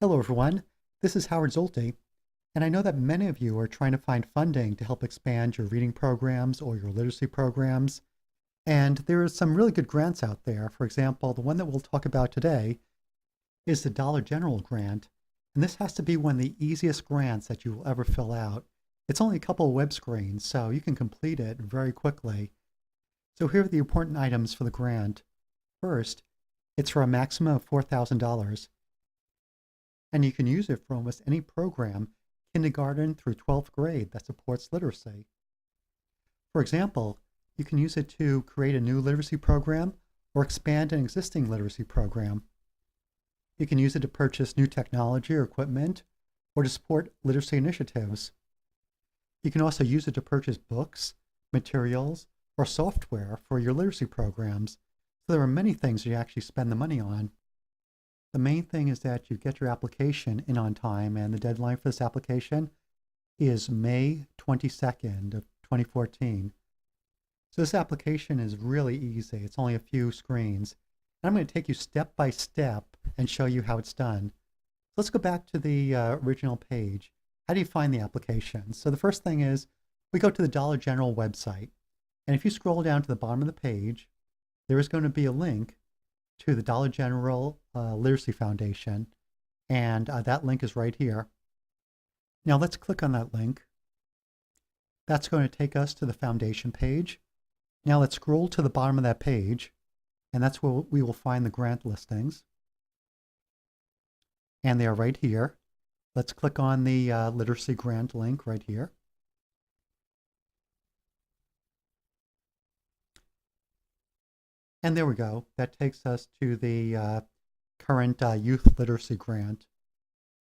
Hello, everyone. This is Howard Zulte, and I know that many of you are trying to find funding to help expand your reading programs or your literacy programs. And there are some really good grants out there. For example, the one that we'll talk about today is the Dollar General grant. And this has to be one of the easiest grants that you will ever fill out. It's only a couple of web screens, so you can complete it very quickly. So here are the important items for the grant. First, it's for a maximum of $4,000. And you can use it for almost any program, kindergarten through 12th grade, that supports literacy. For example, you can use it to create a new literacy program or expand an existing literacy program. You can use it to purchase new technology or equipment or to support literacy initiatives. You can also use it to purchase books, materials, or software for your literacy programs. So there are many things you actually spend the money on. The main thing is that you get your application in on time, and the deadline for this application is May 22nd of 2014. So this application is really easy. It's only a few screens. And I'm going to take you step by step and show you how it's done. Let's go back to the original page. How do you find the application? So the first thing is we go to the Dollar General website. And if you scroll down to the bottom of the page, there is going to be a link to the Dollar General Literacy Foundation, and that link is right here. Now let's click on that link. That's going to take us to the foundation page. Now let's scroll to the bottom of that page, and that's where we will find the grant listings. And they are right here. Let's click on the literacy grant link right here. And there we go. That takes us to the current youth literacy grant.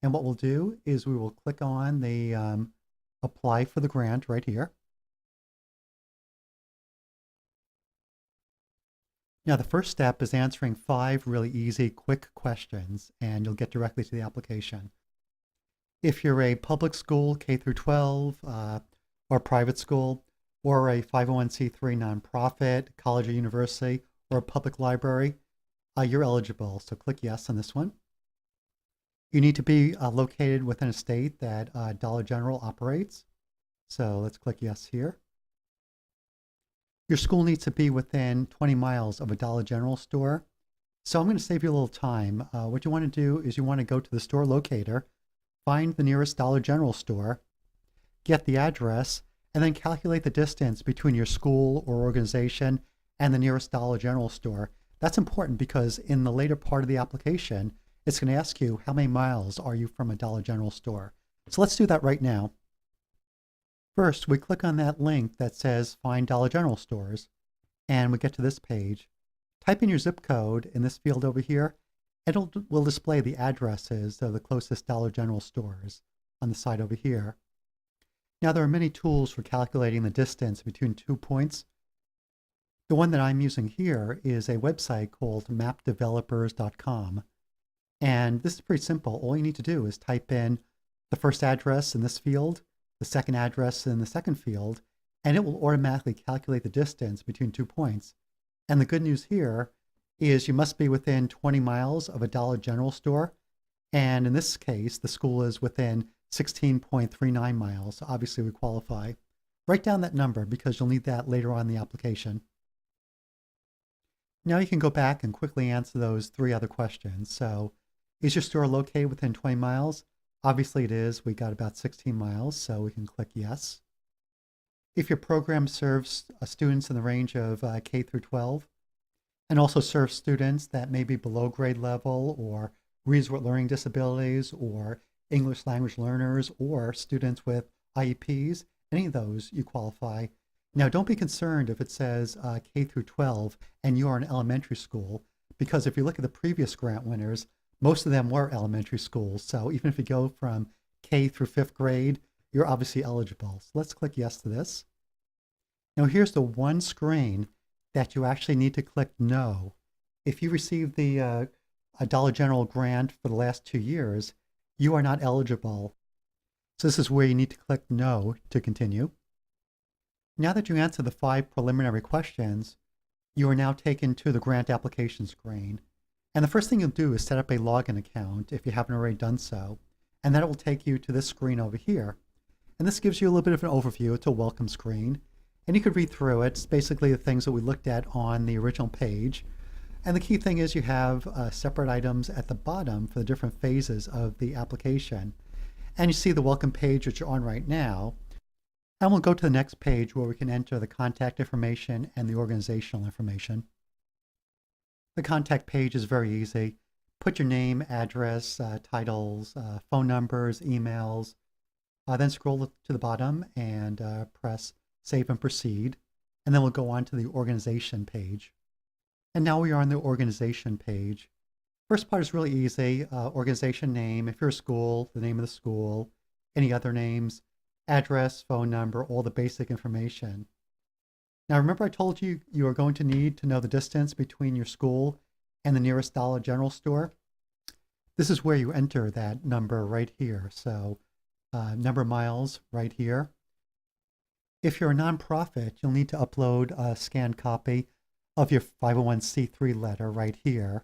And what we'll do is we will click on the apply for the grant right here. Now the first step is answering 5 really easy, quick questions, and you'll get directly to the application. If you're a public school, K through 12, or private school, or a 501c3 nonprofit, college or university, or a public library, you're eligible. So click yes on this one. You need to be located within a state that Dollar General operates. So let's click yes here. Your school needs to be within 20 miles of a Dollar General store. So I'm going to save you a little time. What you want to do is you want to go to the store locator, find the nearest Dollar General store, get the address, and then calculate the distance between your school or organization and the nearest Dollar General store. That's important because in the later part of the application, it's going to ask you how many miles are you from a Dollar General store. So let's do that right now. First, we click on that link that says Find Dollar General Stores, and we get to this page. Type in your zip code in this field over here, and it will display the addresses of the closest Dollar General stores on the side over here. Now, there are many tools for calculating the distance between 2 points. The one that I'm using here is a website called mapdevelopers.com. And this is pretty simple. All you need to do is type in the first address in this field, the second address in the second field, and it will automatically calculate the distance between 2 points. And the good news here is you must be within 20 miles of a Dollar General store. And in this case, the school is within 16.39 miles. So obviously we qualify. Write down that number because you'll need that later on in the application. Now you can go back and quickly answer those 3 other questions. So, is your store located within 20 miles? Obviously it is. We got about 16 miles, so we can click yes. If your program serves students in the range of K through 12, and also serves students that may be below grade level, or readers with learning disabilities, or English language learners, or students with IEPs, any of those you qualify. Now, don't be concerned if it says K through 12 and you are an elementary school, because if you look at the previous grant winners, most of them were elementary schools. So even if you go from K through 5th grade, you're obviously eligible. So let's click yes to this. Now, here's the one screen that you actually need to click no. If you received the a Dollar General grant for the last 2 years, you are not eligible. So this is where you need to click no to continue. Now that you answer the 5 preliminary questions, you are now taken to the grant application screen. And the first thing you'll do is set up a login account if you haven't already done so. And then it will take you to this screen over here. And this gives you a little bit of an overview. It's a welcome screen. And you could read through it. It's basically the things that we looked at on the original page. And the key thing is you have separate items at the bottom for the different phases of the application. And you see the welcome page which you're on right now. And we'll go to the next page where we can enter the contact information and the organizational information. The contact page is very easy. Put your name, address, titles, phone numbers, emails. Then scroll to the bottom and press Save and Proceed. And then we'll go on to the organization page. And now we are on the organization page. First part is really easy. Organization name, if you're a school, the name of the school, any other names, address, phone number, all the basic information. Now remember I told you you are going to need to know the distance between your school and the nearest Dollar General store. This is where you enter that number right here. So number of miles right here. If you're a nonprofit, you'll need to upload a scanned copy of your 501c3 letter right here.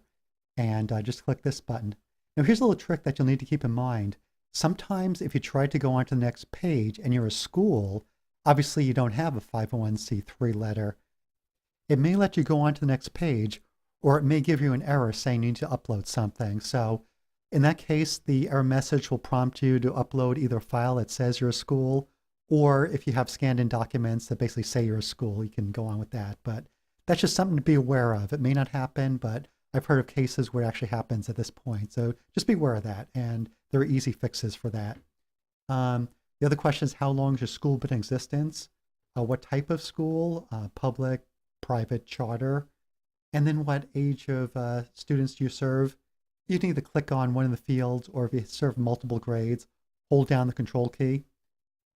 And just click this button. Now here's a little trick that you'll need to keep in mind. Sometimes if you try to go on to the next page and you're a school, obviously you don't have a 501c3 letter. It may let you go on to the next page, or it may give you an error saying you need to upload something. So in that case, the error message will prompt you to upload either a file that says you're a school, or if you have scanned in documents that basically say you're a school, you can go on with that. But that's just something to be aware of. It may not happen, but I've heard of cases where it actually happens at this point. So just be aware of that. And there are easy fixes for that. The other question is, how long has your school been in existence? What type of school? Public, private, charter? And then what age of students do you serve? You can either click on one of the fields, or if you serve multiple grades, hold down the control key.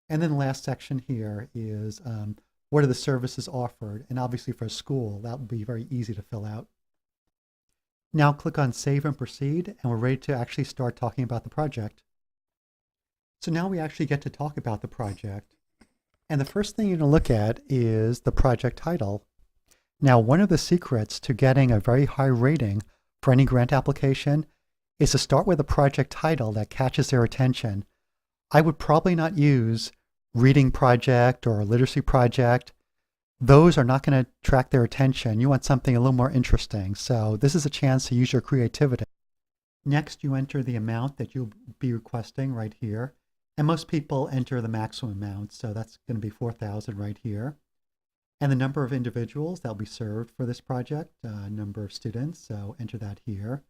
And then the last section here is what are the services offered? And obviously for a school, that would be very easy to fill out. Now click on Save and Proceed, and we're ready to actually start talking about the project. So now we actually get to talk about the project. And the first thing you're going to look at is the project title. Now, one of the secrets to getting a very high rating for any grant application is to start with a project title that catches their attention. I would probably not use reading project or literacy project. Those are not going to attract their attention. You want something a little more interesting. So this is a chance to use your creativity. Next, you enter the amount that you'll be requesting right here. And most people enter the maximum amount. So that's going to be 4,000 right here. And the number of individuals that will be served for this project, number of students. So enter that here.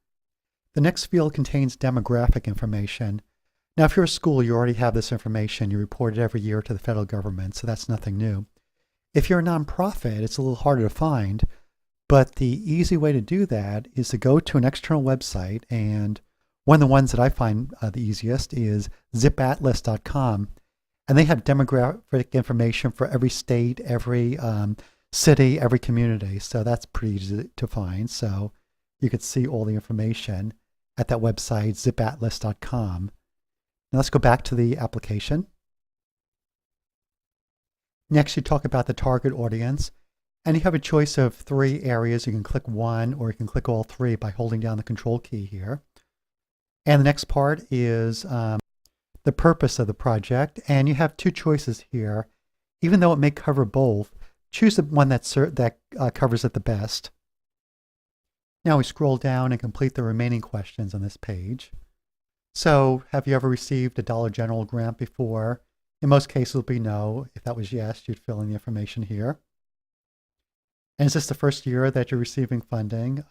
The next field contains demographic information. Now, if you're a school, you already have this information. You report it every year to the federal government. So that's nothing new. If you're a nonprofit, it's a little harder to find, but the easy way to do that is to go to an external website, and one of the ones that I find the easiest is zipatlas.com, and they have demographic information for every state, every city, every community, so that's pretty easy to find. So you could see all the information at that website, zipatlas.com. Now let's go back to the application. Next, you talk about the target audience, and you have a choice of 3 areas. You can click one, or you can click all 3 by holding down the control key here. And the next part is the purpose of the project, and you have 2 choices here. Even though it may cover both, choose the one that covers it the best. Now we scroll down and complete the remaining questions on this page. So, have you ever received a Dollar General grant before? In most cases, it will be no. If that was yes, you'd fill in the information here. And is this the first year that you're receiving funding?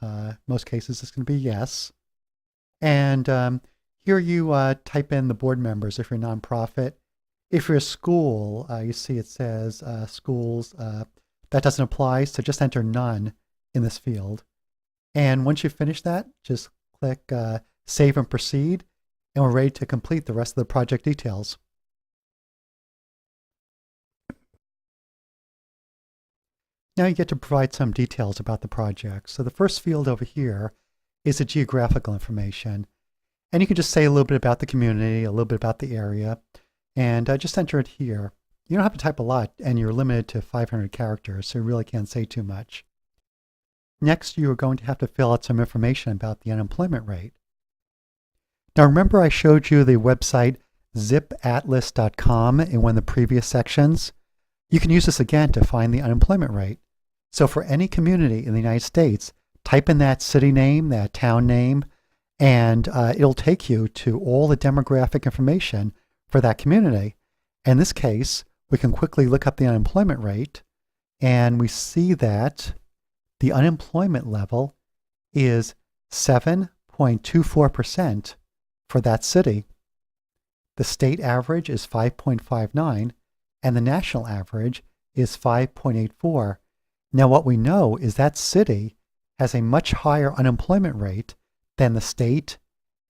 Most cases, it's going to be yes. And here you type in the board members if you're a nonprofit. If you're a school, you see it says schools. That doesn't apply, so just enter none in this field. And once you finish that, just click Save and Proceed, and we're ready to complete the rest of the project details. Now you get to provide some details about the project. So the first field over here is the geographical information. And you can just say a little bit about the community, a little bit about the area, and just enter it here. You don't have to type a lot, and you're limited to 500 characters, so you really can't say too much. Next, you are going to have to fill out some information about the unemployment rate. Now remember I showed you the website zipatlas.com in one of the previous sections? You can use this again to find the unemployment rate. So for any community in the United States, type in that city name, that town name, and it'll take you to all the demographic information for that community. In this case, we can quickly look up the unemployment rate, and we see that the unemployment level is 7.24% for that city. The state average is 5.59, and the national average is 5.84. Now what we know is that city has a much higher unemployment rate than the state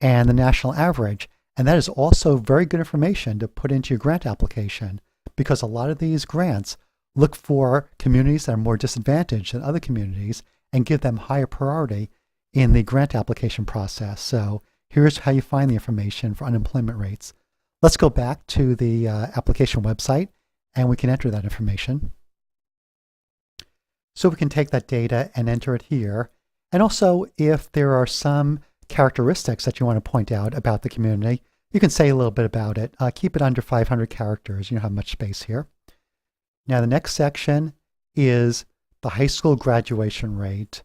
and the national average. And that is also very good information to put into your grant application, because a lot of these grants look for communities that are more disadvantaged than other communities and give them higher priority in the grant application process. So here's how you find the information for unemployment rates. Let's go back to the application website and we can enter that information. So we can take that data and enter it here. And also, if there are some characteristics that you want to point out about the community, you can say a little bit about it. Keep it under 500 characters. You don't have much space here. Now, the next section is the high school graduation rate.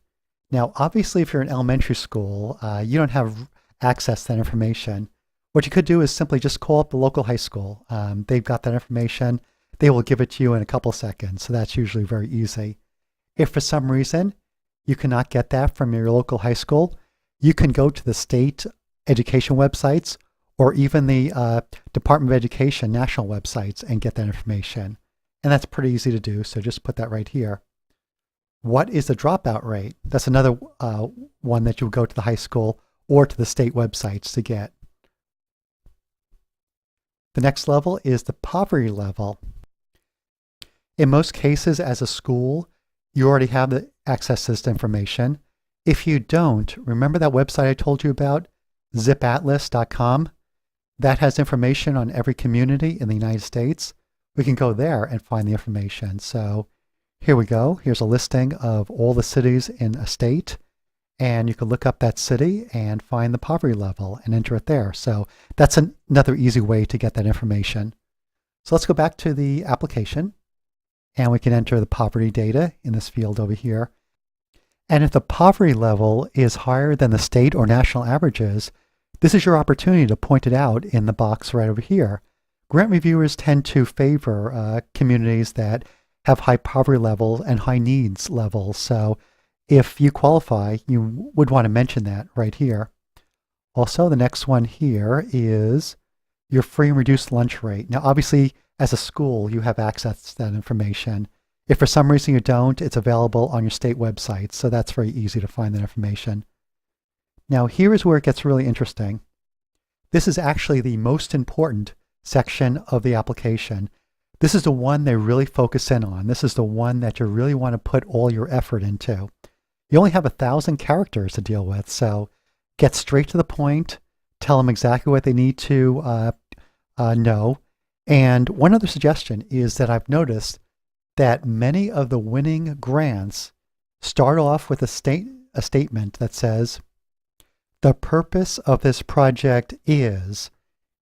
Now, obviously, if you're in elementary school, you don't have access to that information. What you could do is simply just call up the local high school. They've got that information. They will give it to you in a couple seconds. So that's usually very easy. If for some reason you cannot get that from your local high school, you can go to the state education websites or even the Department of Education national websites and get that information. And that's pretty easy to do, so just put that right here. What is the dropout rate? That's another one that you would go to the high school or to the state websites to get. The next level is the poverty level. In most cases, as a school, you already have the access to this information. If you don't, remember that website I told you about, zipatlas.com? That has information on every community in the United States. We can go there and find the information. So here we go. Here's a listing of all the cities in a state. And you can look up that city and find the poverty level and enter it there. So that's another easy way to get that information. So let's go back to the application. And we can enter the poverty data in this field over here. And if the poverty level is higher than the state or national averages, this is your opportunity to point it out in the box right over here. Grant reviewers tend to favor communities that have high poverty levels and high needs levels. So if you qualify, you would want to mention that right here. Also, the next one here is your free and reduced lunch rate. Now, obviously, as a school, you have access to that information. If for some reason you don't, it's available on your state website, so that's very easy to find that information. Now, here is where it gets really interesting. This is actually the most important section of the application. This is the one they really focus in on. This is the one that you really want to put all your effort into. You only have 1,000 characters to deal with, so get straight to the point, tell them exactly what they need to know. And one other suggestion is that I've noticed that many of the winning grants start off with a statement that says, the purpose of this project is,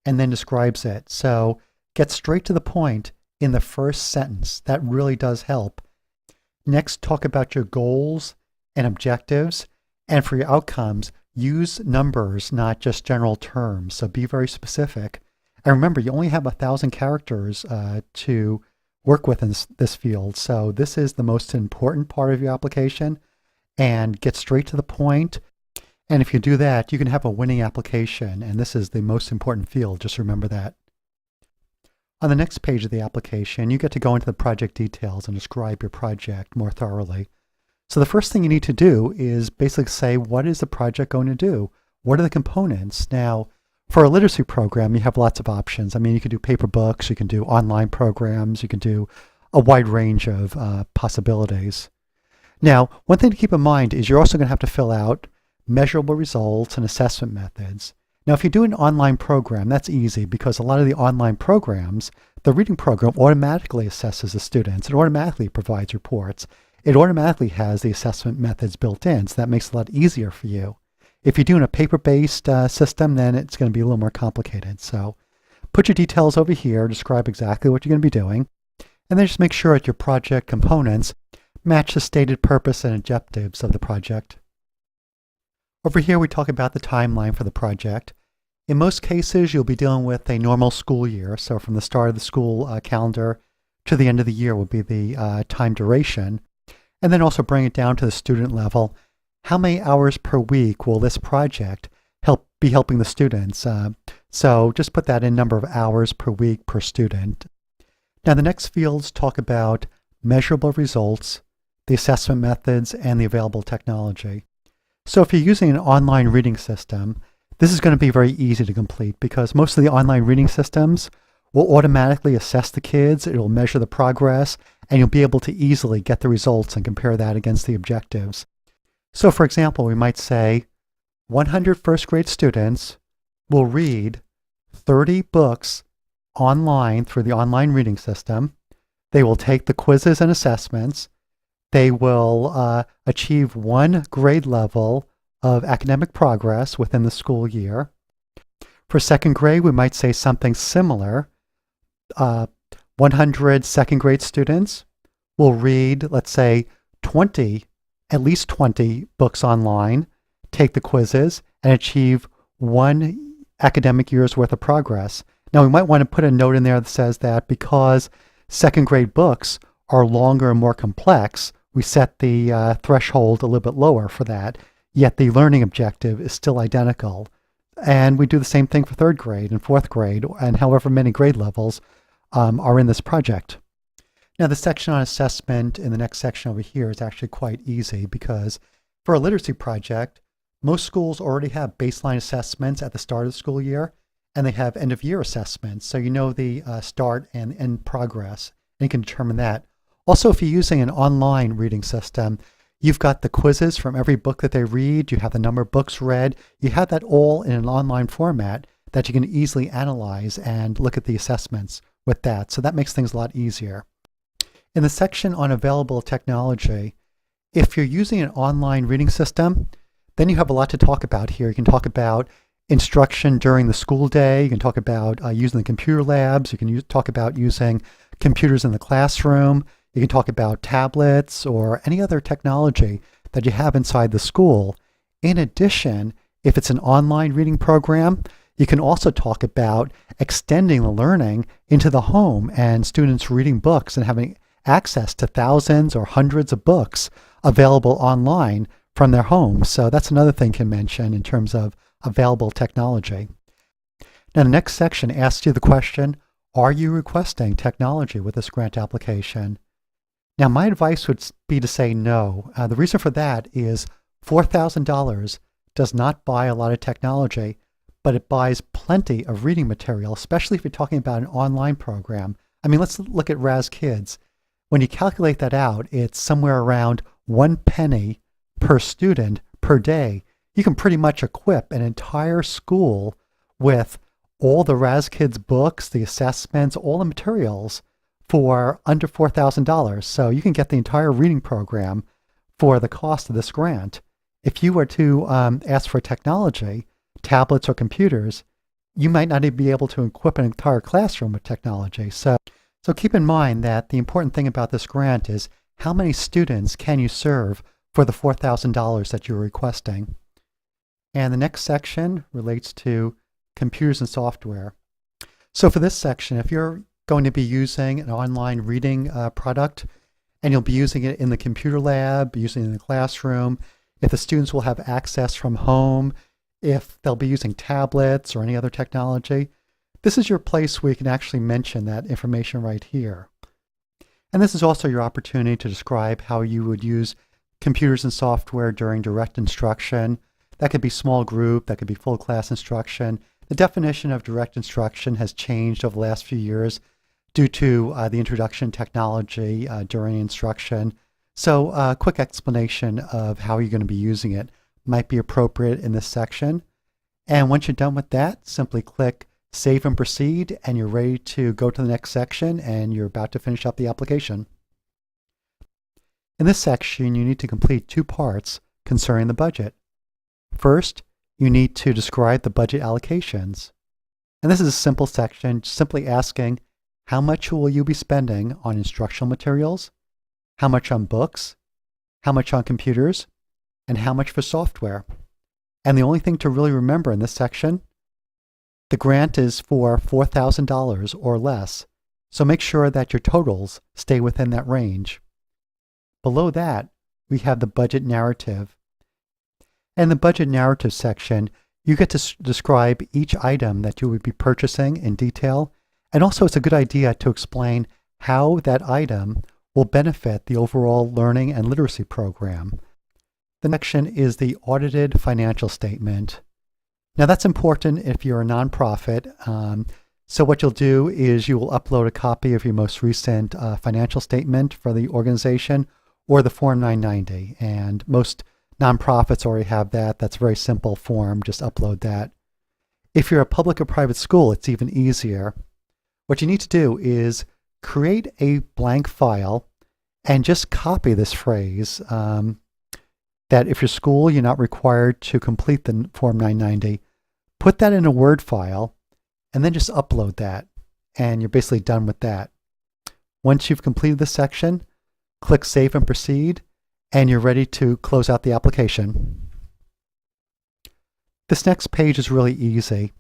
and then describes it. So get straight to the point in the first sentence. That really does help. Next, talk about your goals and objectives. And for your outcomes, use numbers, not just general terms. So be very specific. And remember, you only have 1,000 characters to work with in this field. So this is the most important part of your application. And get straight to the point. And if you do that, you can have a winning application. And this is the most important field. Just remember that. On the next page of the application, you get to go into the project details and describe your project more thoroughly. So the first thing you need to do is basically say, what is the project going to do? What are the components? Now, for a literacy program, you have lots of options. I mean, you can do paper books, you can do online programs, you can do a wide range of possibilities. Now, one thing to keep in mind is you're also going to have to fill out measurable results and assessment methods. Now, if you do an online program, that's easy because a lot of the online programs, the reading program automatically assesses the students. It automatically provides reports. it automatically has the assessment methods built in, so that makes it a lot easier for you. If you're doing a paper-based system, then it's going to be a little more complicated. So put your details over here, describe exactly what you're going to be doing, and then just make sure that your project components match the stated purpose and objectives of the project. Over here, we talk about the timeline for the project. In most cases, you'll be dealing with a normal school year. So from the start of the school calendar to the end of the year will be the time duration. And then also bring it down to the student level. How many hours per week will this project be helping the students? So just put that in number of hours per week per student. Now the next fields talk about measurable results, the assessment methods, and the available technology. So if you're using an online reading system, this is going to be very easy to complete because most of the online reading systems will automatically assess the kids, it will measure the progress, and you'll be able to easily get the results and compare that against the objectives. So for example, we might say 100 first grade students will read 30 books online through the online reading system. They will take the quizzes and assessments. They will achieve one grade level of academic progress within the school year. For second grade, we might say something similar. 100 second grade students will read, let's say, at least 20 books online, take the quizzes, and achieve one academic year's worth of progress. Now, we might want to put a note in there that says that because second grade books are longer and more complex, we set the threshold a little bit lower for that, yet the learning objective is still identical. And we do the same thing for third grade and fourth grade, and however many grade levels are in this project. Now, the section on assessment in the next section over here is actually quite easy because for a literacy project, most schools already have baseline assessments at the start of the school year, and they have end-of-year assessments, so you know the start and end progress, and you can determine that. Also, if you're using an online reading system, you've got the quizzes from every book that they read, you have the number of books read, you have that all in an online format that you can easily analyze and look at the assessments with that, so that makes things a lot easier. In the section on available technology, if you're using an online reading system, then you have a lot to talk about here. You can talk about instruction during the school day, you can talk about using the computer labs, you can talk about using computers in the classroom, you can talk about tablets or any other technology that you have inside the school. In addition, if it's an online reading program, you can also talk about extending the learning into the home and students reading books and having access to thousands or hundreds of books available online from their homes. So that's another thing you can mention in terms of available technology. Now the next section asks you the question, are you requesting technology with this grant application? Now my advice would be to say no. The reason for that is $4,000 does not buy a lot of technology, but it buys plenty of reading material, especially if you're talking about an online program. I mean, let's look at Raz Kids. When you calculate that out, it's somewhere around 1 penny per student per day. You can pretty much equip an entire school with all the Raz Kids books, the assessments, all the materials for under $4,000. So you can get the entire reading program for the cost of this grant. If you were to ask for technology, tablets or computers, you might not even be able to equip an entire classroom with technology. So keep in mind that the important thing about this grant is how many students can you serve for the $4,000 that you're requesting. And the next section relates to computers and software. So for this section, if you're going to be using an online reading product, and you'll be using it in the computer lab, using it in the classroom, if the students will have access from home, if they'll be using tablets or any other technology, this is your place where you can actually mention that information right here. And this is also your opportunity to describe how you would use computers and software during direct instruction. That could be small group, that could be full class instruction. The definition of direct instruction has changed over the last few years due to the introduction of technology during instruction. So a quick explanation of how you're going to be using it might be appropriate in this section. And once you're done with that, simply click Save and Proceed, and you're ready to go to the next section, and you're about to finish up the application. In this section, you need to complete two parts concerning the budget. First, you need to describe the budget allocations. And this is a simple section, simply asking how much will you be spending on instructional materials, how much on books, how much on computers, and how much for software. And the only thing to really remember in this section, the grant is for $4,000 or less, so make sure that your totals stay within that range. Below that, we have the budget narrative. In the budget narrative section, you get to describe each item that you would be purchasing in detail, and also it's a good idea to explain how that item will benefit the overall learning and literacy program. The next section is the audited financial statement. Now that's important if you're a nonprofit. So what you'll do is you will upload a copy of your most recent financial statement for the organization or the Form 990. And most nonprofits already have that. That's a very simple form. Just upload that. If you're a public or private school, it's even easier. What you need to do is create a blank file and just copy this phrase that if your school, you're not required to complete the Form 990, put that in a Word file and then just upload that. And you're basically done with that. Once you've completed this section, click Save and Proceed, and you're ready to close out the application. This next page is really easy.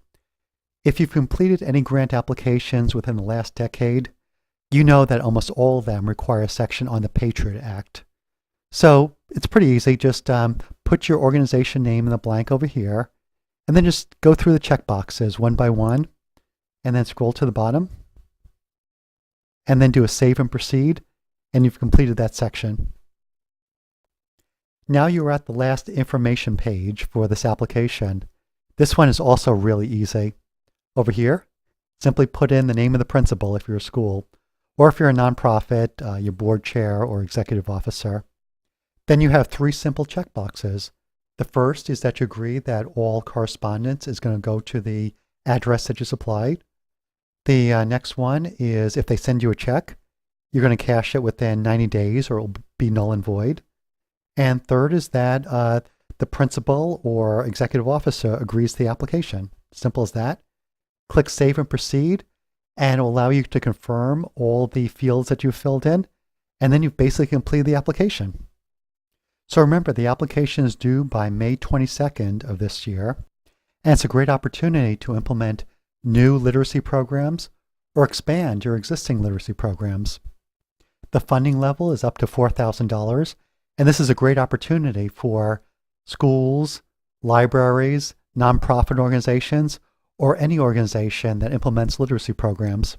If you've completed any grant applications within the last decade, you know that almost all of them require a section on the Patriot Act. So it's pretty easy. Just put your organization name in the blank over here, and then just go through the checkboxes one by one, and then scroll to the bottom, and then do a Save and Proceed, and you've completed that section. Now you're at the last information page for this application. This one is also really easy. Over here, simply put in the name of the principal if you're a school, or if you're a nonprofit, your board chair or executive officer. Then you have three simple checkboxes. The first is that you agree that all correspondence is going to go to the address that you supplied. The next one is if they send you a check, you're going to cash it within 90 days or it will be null and void. And third is that the principal or executive officer agrees to the application. Simple as that. Click Save and Proceed, and it will allow you to confirm all the fields that you've filled in, and then you've basically completed the application. So remember, the application is due by May 22nd of this year, and it's a great opportunity to implement new literacy programs or expand your existing literacy programs. The funding level is up to $4,000, and this is a great opportunity for schools, libraries, nonprofit organizations, or any organization that implements literacy programs.